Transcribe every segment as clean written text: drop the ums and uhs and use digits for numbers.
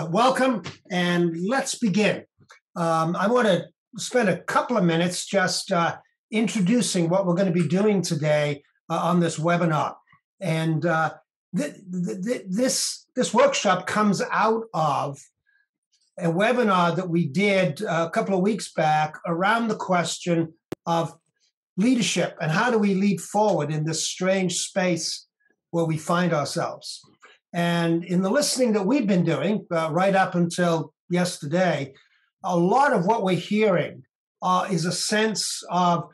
Welcome, and let's begin. I want to spend a couple of minutes just introducing what we're going to be doing today on this webinar. And this workshop comes out of a webinar that we did a couple of weeks back around the question of leadership and how do we lead forward in this strange space where we find ourselves. And in the listening that we've been doing right up until yesterday, a lot of what we're hearing is a sense of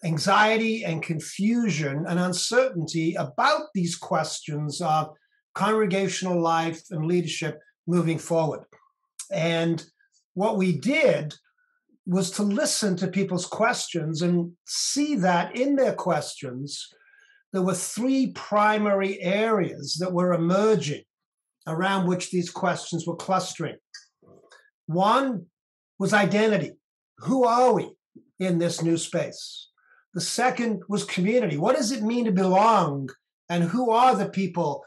anxiety and confusion and uncertainty about these questions of congregational life and leadership moving forward. And what we did was to listen to people's questions and see that in their questions, there were three primary areas that were emerging around which these questions were clustering. One was identity. Who are we in this new space? The second was community. What does it mean to belong? And who are the people?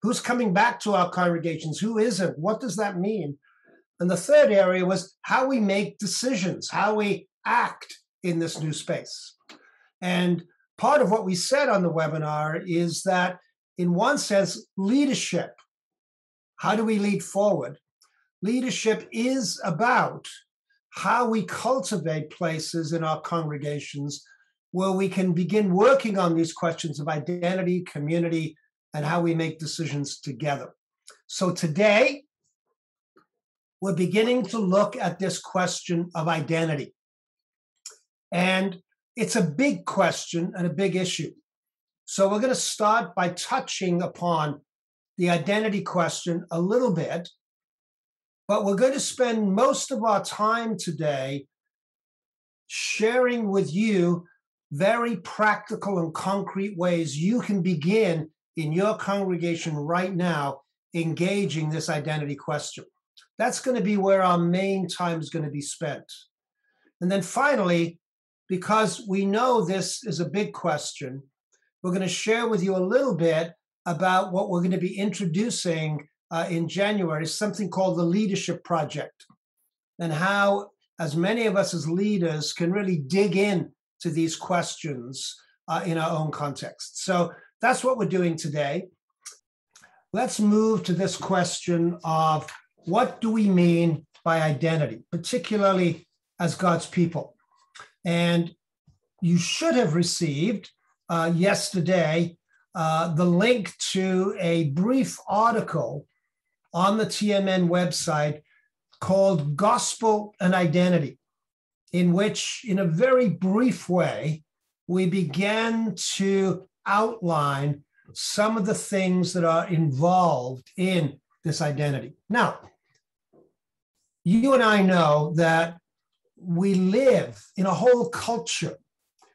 Who's coming back to our congregations? Who isn't? What does that mean? And the third area was how we make decisions, how we act in this new space. And part of what we said on the webinar is that, in one sense, leadership, how do we lead forward? Leadership is about how we cultivate places in our congregations where we can begin working on these questions of identity, community, and how we make decisions together. So today, we're beginning to look at this question of identity. And it's a big question and a big issue. So we're going to start by touching upon the identity question a little bit, but we're going to spend most of our time today sharing with you very practical and concrete ways you can begin in your congregation right now engaging this identity question. That's going to be where our main time is going to be spent. And then finally, because we know this is a big question, we're going to share with you a little bit about what we're going to be introducing in January, something called the Leadership Project, and how, as many of us as leaders, can really dig in to these questions in our own context. So that's what we're doing today. Let's move to this question of what do we mean by identity, particularly as God's people? And you should have received yesterday the link to a brief article on the TMN website called Gospel and Identity, in which, in a very brief way, we began to outline some of the things that are involved in this identity. Now, you and I know that we live in a whole culture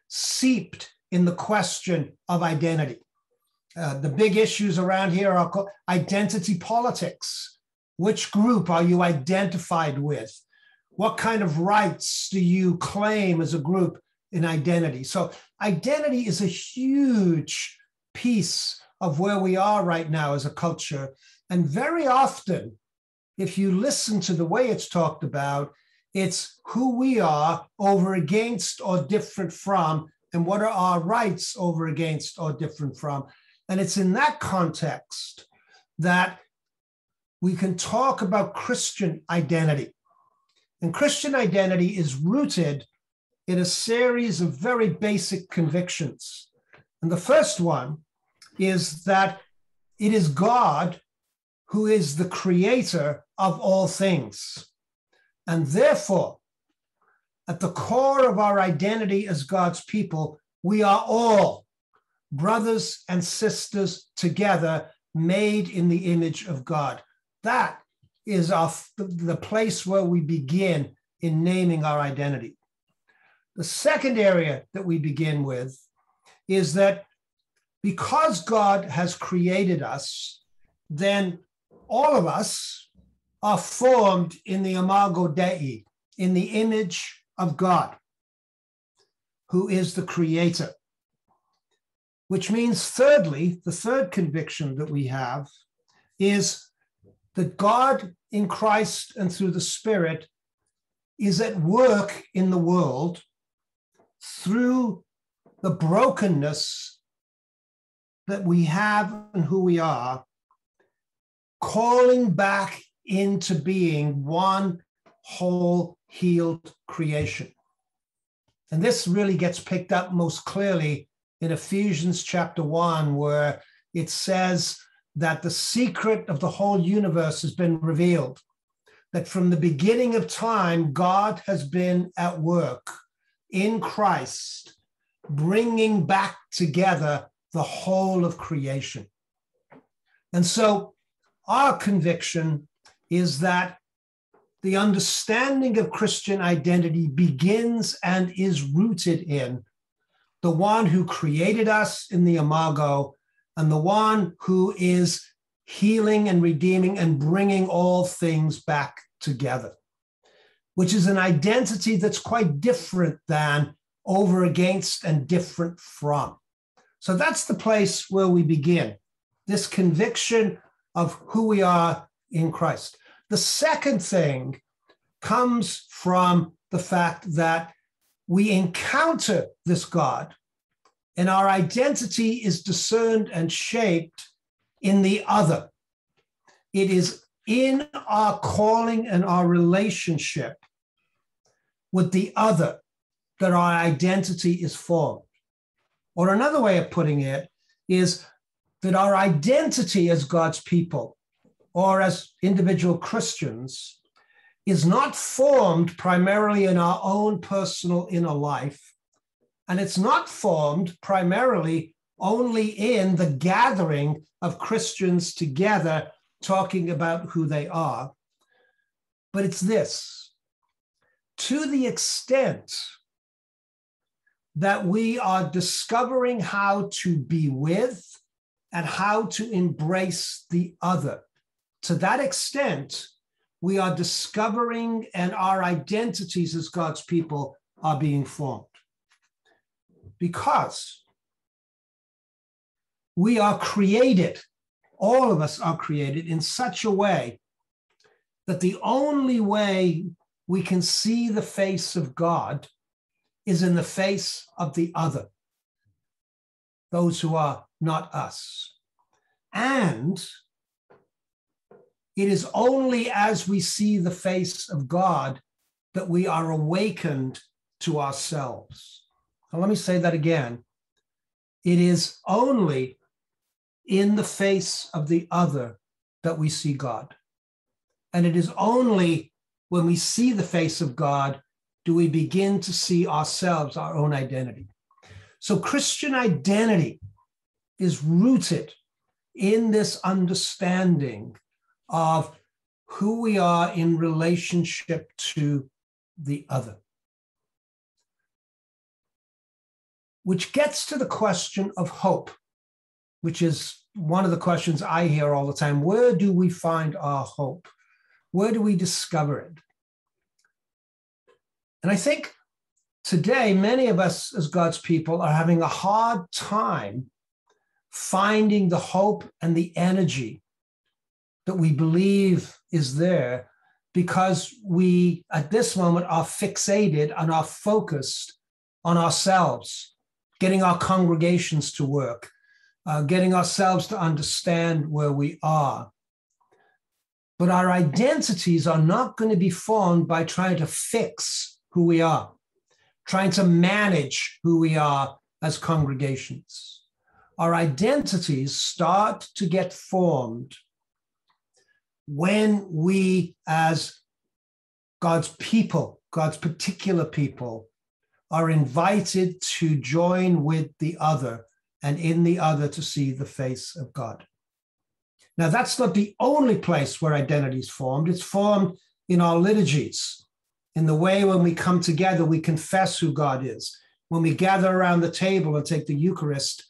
seeped in the question of identity. The big issues around here are called identity politics. Which group are you identified with? What kind of rights do you claim as a group in identity? So identity is a huge piece of where we are right now as a culture. And very often, if you listen to the way it's talked about, it's who we are over against or different from, and what are our rights over against or different from. And it's in that context that we can talk about Christian identity. And Christian identity is rooted in a series of very basic convictions. And the first one is that it is God who is the creator of all things. And therefore, at the core of our identity as God's people, we are all brothers and sisters together, made in the image of God. That is the place where we begin in naming our identity. The second area that we begin with is that because God has created us, then all of us are formed in the imago Dei, in the image of God, who is the creator. Which means, thirdly, the third conviction that we have is that God in Christ and through the Spirit is at work in the world through the brokenness that we have and who we are, calling back into being one whole healed creation. And this really gets picked up most clearly in Ephesians chapter 1, where it says that the secret of the whole universe has been revealed, that from the beginning of time, God has been at work in Christ, bringing back together the whole of creation. And so our conviction is that the understanding of Christian identity begins and is rooted in the one who created us in the imago and the one who is healing and redeeming and bringing all things back together, which is an identity that's quite different than over against and different from. So that's the place where we begin, this conviction of who we are in Christ. The second thing comes from the fact that we encounter this God and our identity is discerned and shaped in the other. It is in our calling and our relationship with the other that our identity is formed. Or another way of putting it is that our identity as God's people or as individual Christians is not formed primarily in our own personal inner life, and it's not formed primarily only in the gathering of Christians together talking about who they are, but it's this: to the extent that we are discovering how to be with and how to embrace the other, to that extent, we are discovering and our identities as God's people are being formed. Because we are created, all of us are created in such a way that the only way we can see the face of God is in the face of the other, those who are not us. And it is only as we see the face of God that we are awakened to ourselves. Now, let me say that again. It is only in the face of the other that we see God. And it is only when we see the face of God do we begin to see ourselves, our own identity. So Christian identity is rooted in this understanding of who we are in relationship to the other. Which gets to the question of hope, which is one of the questions I hear all the time. Where do we find our hope? Where do we discover it? And I think today, many of us as God's people are having a hard time finding the hope and the energy that we believe is there because we, at this moment, are fixated and are focused on ourselves, getting our congregations to work, getting ourselves to understand where we are. But our identities are not going to be formed by trying to fix who we are, trying to manage who we are as congregations. Our identities start to get formed when we, as God's people, God's particular people, are invited to join with the other and in the other to see the face of God. Now, that's not the only place where identity is formed. It's formed in our liturgies, in the way when we come together, we confess who God is. When we gather around the table and take the Eucharist,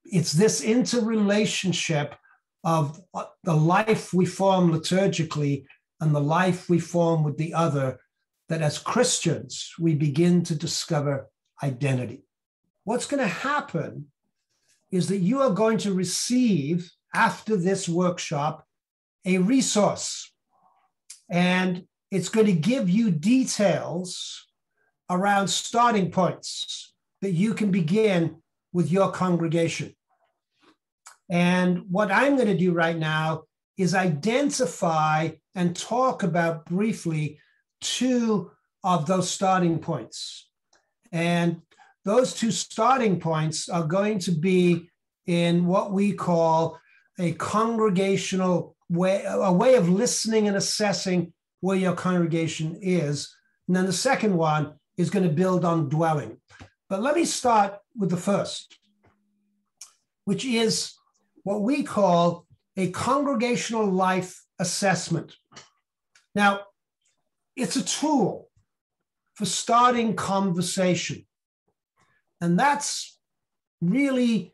it's this interrelationship of the life we form liturgically and the life we form with the other that as Christians, we begin to discover identity. What's going to happen is that you are going to receive, after this workshop, a resource, and it's going to give you details around starting points that you can begin with your congregation. And what I'm going to do right now is identify and talk about briefly 2 of those starting points. And those 2 starting points are going to be in what we call a congregational way, a way of listening and assessing where your congregation is. And then the second one is going to build on dwelling. But let me start with the first, which is what we call a congregational life assessment. Now, it's a tool for starting conversation. And that's really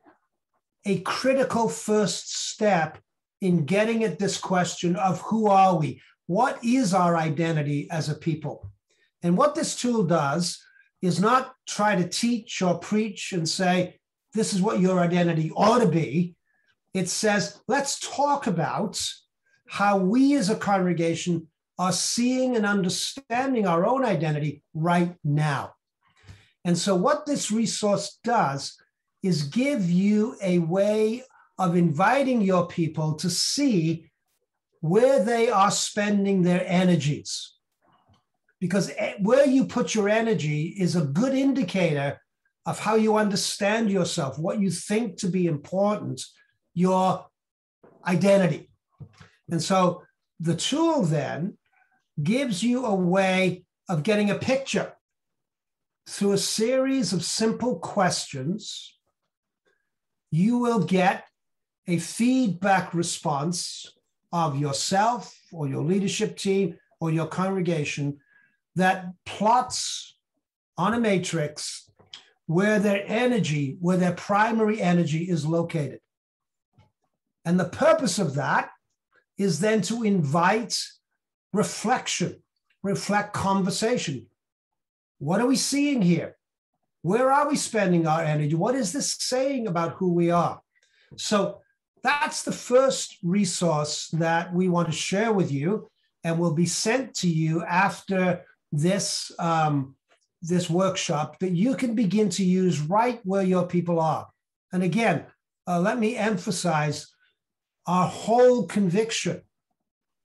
a critical first step in getting at this question of who are we? What is our identity as a people? And what this tool does is not try to teach or preach and say, this is what your identity ought to be. It says, let's talk about how we as a congregation are seeing and understanding our own identity right now. And so what this resource does is give you a way of inviting your people to see where they are spending their energies. Because where you put your energy is a good indicator of how you understand yourself, what you think to be important, your identity. And so the tool then gives you a way of getting a picture through a series of simple questions. You will get a feedback response of yourself or your leadership team or your congregation that plots on a matrix where their energy, where their primary energy is located. And the purpose of that is then to invite reflection, reflect conversation. What are we seeing here? Where are we spending our energy? What is this saying about who we are? So that's the first resource that we want to share with you and will be sent to you after this, this workshop that you can begin to use right where your people are. And again, let me emphasize, our whole conviction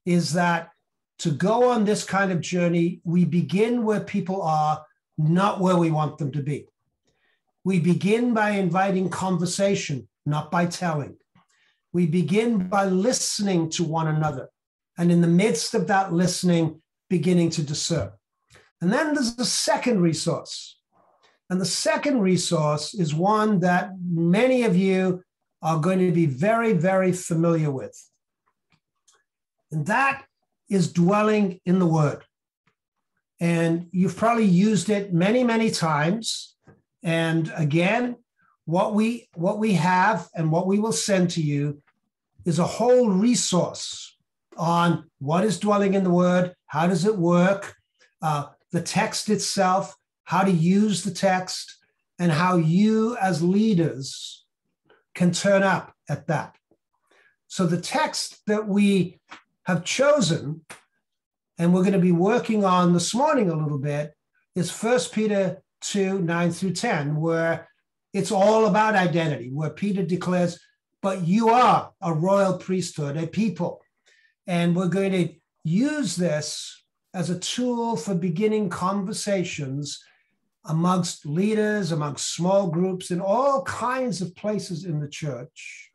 is that to go on this kind of journey, we begin where people are, not where we want them to be. We begin by inviting conversation, not by telling. We begin by listening to one another, and in the midst of that listening, beginning to discern. And then there's the second resource. And the second resource is one that many of you are going to be very, very familiar with. And that is dwelling in the Word. And you've probably used it many, many times. And again, what we have and what we will send to you is a whole resource on what is dwelling in the Word, how does it work, the text itself, how to use the text, and how you as leaders can turn up at that. So the text that we have chosen, and we're going to be working on this morning a little bit, is 1 Peter 2, 9 through 10, where it's all about identity, where Peter declares, but you are a royal priesthood, a people. And we're going to use this as a tool for beginning conversations amongst leaders, amongst small groups, in all kinds of places in the church.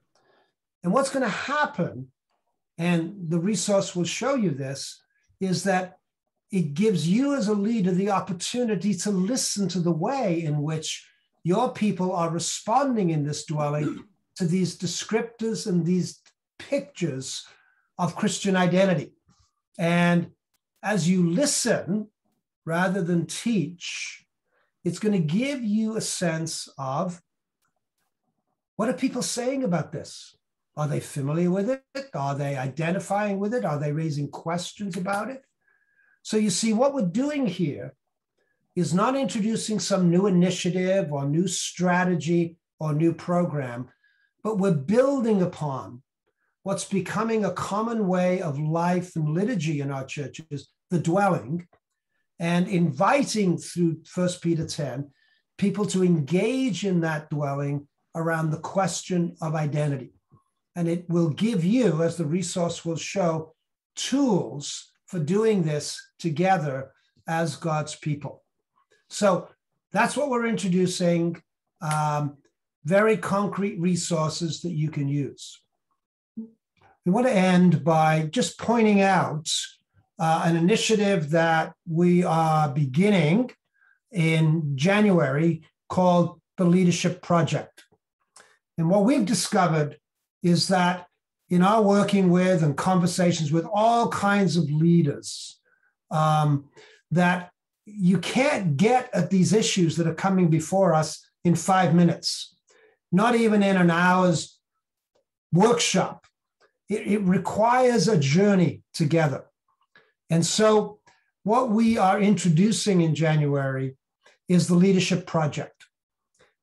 And what's going to happen, and the resource will show you this, is that it gives you as a leader the opportunity to listen to the way in which your people are responding in this dwelling to these descriptors and these pictures of Christian identity. And as you listen, rather than teach, it's going to give you a sense of, what are people saying about this? Are they familiar with it? Are they identifying with it? Are they raising questions about it? So you see, what we're doing here is not introducing some new initiative or new strategy or new program, but we're building upon what's becoming a common way of life and liturgy in our churches, the dwelling, and inviting through 1 Peter 10, people to engage in that dwelling around the question of identity. And it will give you, as the resource will show, tools for doing this together as God's people. So that's what we're introducing, very concrete resources that you can use. We want to end by just pointing out an initiative that we are beginning in January called the Leadership Project. And what we've discovered is that in our working with and conversations with all kinds of leaders, that you can't get at these issues that are coming before us in 5 minutes, not even in an hour's workshop. It requires a journey together. And so what we are introducing in January is the Leadership Project.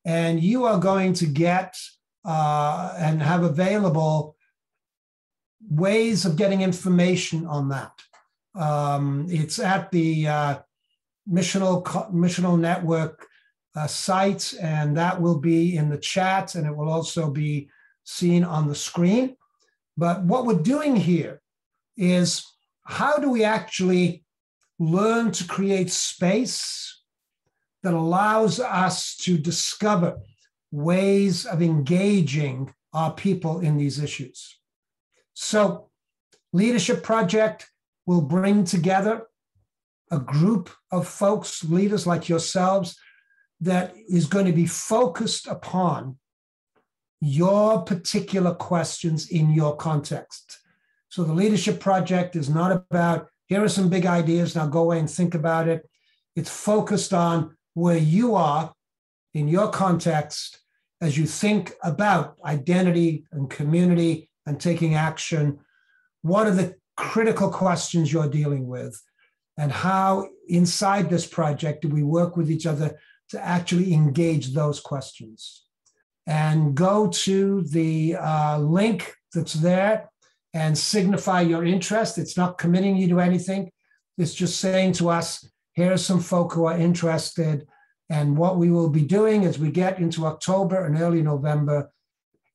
And you are going to get and have available ways of getting information on that. It's at the Missional Network site, and that will be in the chat, and it will also be seen on the screen. But what we're doing here is, how do we actually learn to create space that allows us to discover ways of engaging our people in these issues? So, Leadership Project will bring together a group of folks, leaders like yourselves, that is going to be focused upon your particular questions in your context. So the Leadership Project is not about, here are some big ideas, now go away and think about it. It's focused on where you are in your context as you think about identity and community and taking action. What are the critical questions you're dealing with? And how inside this project do we work with each other to actually engage those questions? And go to the link that's there and signify your interest. It's not committing you to anything. It's just saying to us, here are some folk who are interested. And what we will be doing as we get into October and early November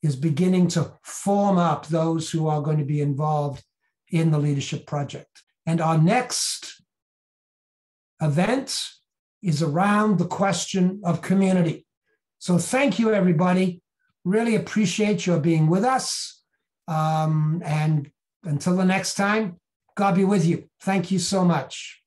is beginning to form up those who are going to be involved in the Leadership Project. And our next event is around the question of community. So thank you, everybody. Really appreciate your being with us. And until the next time, God be with you. Thank you so much.